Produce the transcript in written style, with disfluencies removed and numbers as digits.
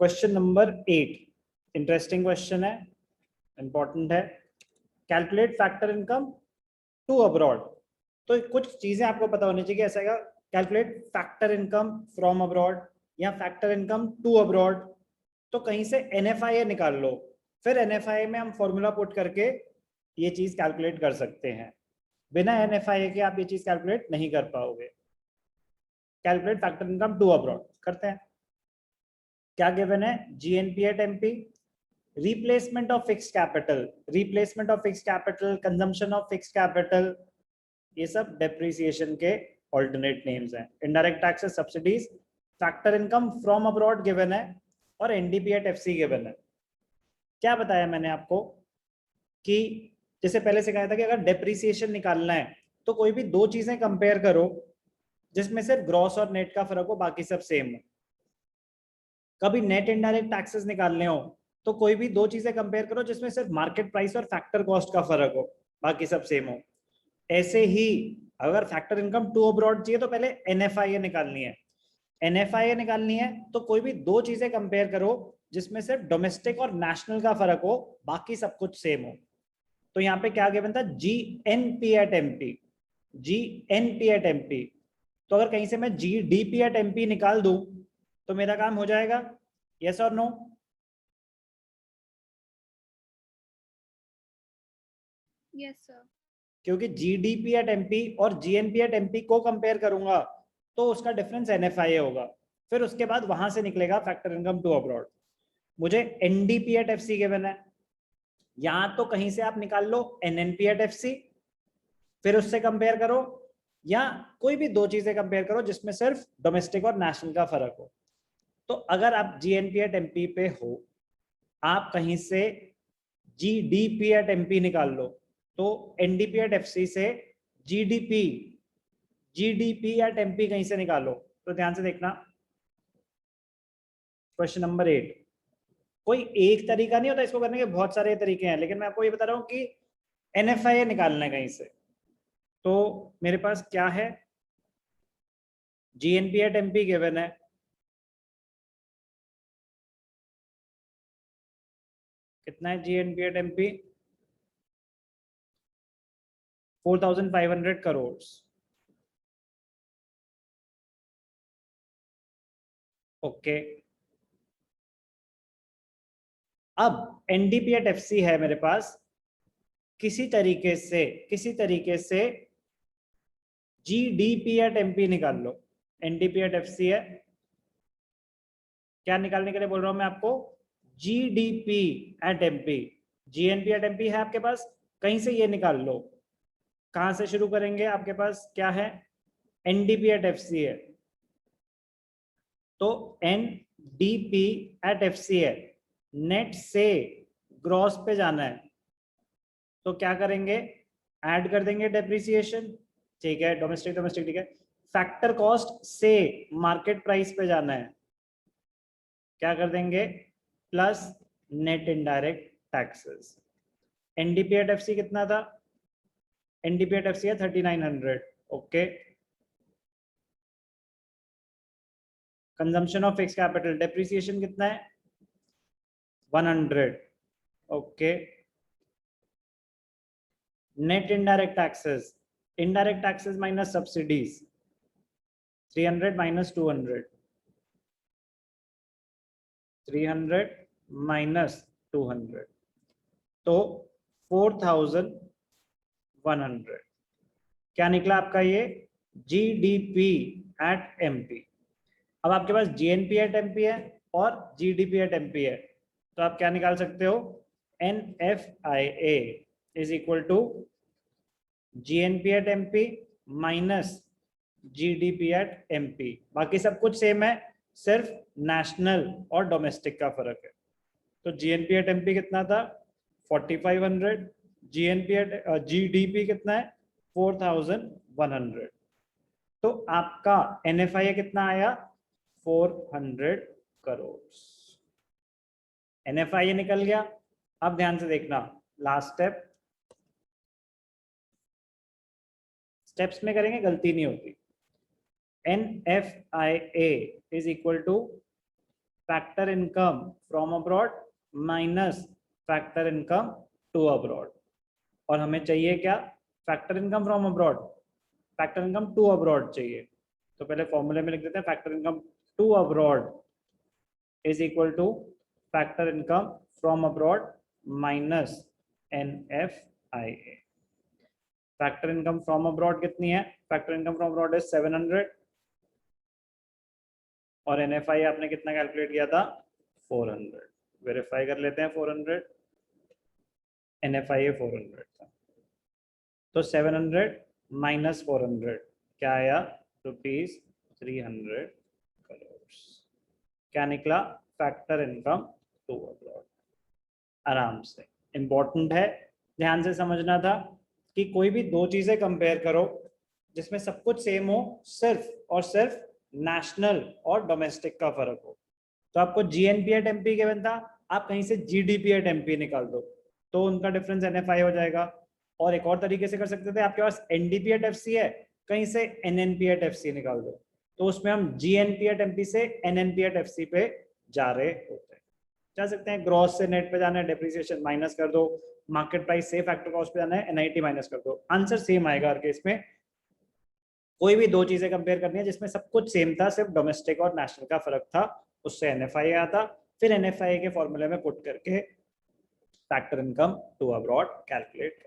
Question number 8 interesting question है, important है। Calculate factor income to abroad. तो कुछ चीजें आपको पता होनी चाहिए। ऐसा है calculate factor income from abroad या फैक्टर इनकम टू अब्रॉड। तो कहीं से NFIA निकाल लो, फिर NFIA में हम फॉर्मूला पुट करके ये चीज कैलकुलेट कर सकते हैं। बिना NFIA के आप ये चीज कैलकुलेट नहीं कर पाओगे। Calculate factor income to abroad करते हैं। क्या गिवन है? GNP at MP, replacement of fix capital, replacement of fix capital, consumption of fix capital, ये सब डेप्रिसिएशन के ऑल्टरनेट नेम्स हैं। Indirect taxes, subsidies, factor income from abroad given है और NDP एट FC गिवन है। क्या बताया मैंने आपको कि जैसे पहले सिखाया था कि अगर डेप्रिसिएशन निकालना है तो कोई भी दो चीजें कंपेयर करो जिसमें सिर्फ ग्रॉस और नेट का फर्क हो, बाकी सब सेम हो। कभी नेट इनडायरेक्ट टैक्सेस निकालने हो तो कोई भी दो चीजें कंपेयर करो जिसमें सिर्फ मार्केट प्राइस और फैक्टर कॉस्ट का फर्क हो, बाकी सब सेम हो। ऐसे ही अगर फैक्टर इनकम टू अब्रॉड चाहिए तो पहले NFIA निकालनी है। NFIA निकालनी है तो कोई भी दो चीजें कंपेयर करो जिसमें सिर्फ डोमेस्टिक और नेशनल का फर्क हो, बाकी सब कुछ सेम हो। तो यहाँ पे क्या गिवन था? GNP at MP, GNP at MP। तो अगर कहीं से मैं GDP एट MP निकाल दूं तो मेरा काम हो जाएगा? यस और नो? Yes sir. क्योंकि GDP एट MP और GNP एट MP को कंपेयर करूंगा तो उसका डिफरेंस NFIA होगा, फिर उसके बाद वहां से निकलेगा फैक्टर इनकम टू अब्रॉड। मुझे NDP एट FC गिवन है, यहां तो कहीं से आप निकाल लो NNP एट FC, फिर उससे कंपेयर करो, या कोई भी दो चीजें कंपेयर करो जिसमें सिर्फ डोमेस्टिक और नेशनल का फर्क हो। तो अगर आप GNP एट MP पे हो, आप कहीं से GDP एट MP निकाल लो, तो NDP एट FC से GDP एट MP कहीं से निकालो। तो ध्यान से देखना, क्वेश्चन नंबर 8। कोई एक तरीका नहीं होता इसको करने के, बहुत सारे तरीके हैं, लेकिन मैं आपको ये बता रहा हूं कि NFIA निकालना है कहीं से। तो मेरे पास क्या है? GNP एट MP गिवन है, कितना है GNP at MP? 4500 crore. Okay, अब NDP एट FC है मेरे पास, किसी तरीके से GDP एट MP निकाल लो। NDP एट FC है, क्या निकालने के लिए बोल रहा हूं मैं आपको? GDP at MP। GNP at MP है आपके पास, कहीं से ये निकाल लो। कहां से शुरू करेंगे? आपके पास क्या है? NDP एट FC है, तो NDP एट FC है, नेट से ग्रॉस पे जाना है, तो क्या करेंगे? ऐड कर देंगे डेप्रिसिएशन, ठीक है, डोमेस्टिक डोमेस्टिक, ठीक है। फैक्टर कॉस्ट से मार्केट प्राइस पे जाना है, क्या कर देंगे? Plus net indirect taxes. NDP at FC कितना था? NDP एट FC है 3900। Okay, consumption of fix capital, depreciation कितना है? 100। Okay, net indirect taxes minus subsidies, 300 minus 200, 300 minus 200, तो 4100। क्या निकला आपका? ये GDP एट MP। अब आपके पास GNP एट MP है और GDP एट MP है, तो आप क्या निकाल सकते हो? NFIA is equal to GNP at MP minus GDP at MP। बाकी सब कुछ सेम है, सिर्फ नेशनल और डोमेस्टिक का फर्क है। तो GNP एट MP कितना था? 4500। GDP कितना है? 4100। तो आपका NFIA कितना आया? 400 करोड़। NFIA निकल गया। अब ध्यान से देखना, लास्ट स्टेप्स में करेंगे, गलती नहीं होती। NFIA is equal to factor income from abroad minus factor income to abroad. और हमें चाहिए क्या? Factor income from abroad, factor income to abroad चाहिए। तो पहले फॉर्मूले में लिख देते हैं, factor income to abroad is equal to factor income from abroad minus NFIA। Factor income from abroad कितनी है? Factor income from abroad is 700 और NFI आपने कितना कैलकुलेट किया था? 400। वेरीफाई कर लेते हैं 400, NFI 400 था। तो 700 माइनस 400 क्या आया? ₹300 करोड़। क्या निकला? Factor income to abroad. आराम से, इंपॉर्टेंट है, ध्यान से समझना था कि कोई भी दो चीजें कंपेयर करो जिसमें सब कुछ सेम हो, सिर्फ और सिर्फ नेशनल और डोमेस्टिक का फर्क हो। तो आपको GNP एट MP गिवन था, आप कहीं से GDP एट MP निकाल दो तो उनका डिफरेंस NFI हो जाएगा। और एक और तरीके से कर सकते थे, आपके पास NDP एट FC है, कहीं से NNP एट FC निकाल दो, तो उसमें हम GNP एट MP से NNP एट FC पे जा रहे होते हैं। जा सकते हैं ग्रॉस से नेट पे जाना है, डेप्रिसिएशन माइनस कर दो, मार्केट प्राइस से फैक्टर कॉस्ट पे जाना है, NIT माइनस कर दो, आंसर सेम आएगा हर केस में। कोई भी दो चीजें कंपेयर करनी है जिसमें सब कुछ सेम था, सिर्फ डोमेस्टिक और नेशनल का फर्क था, उससे NFI आता, फिर NFI के फॉर्मूले में पुट करके factor income to abroad calculate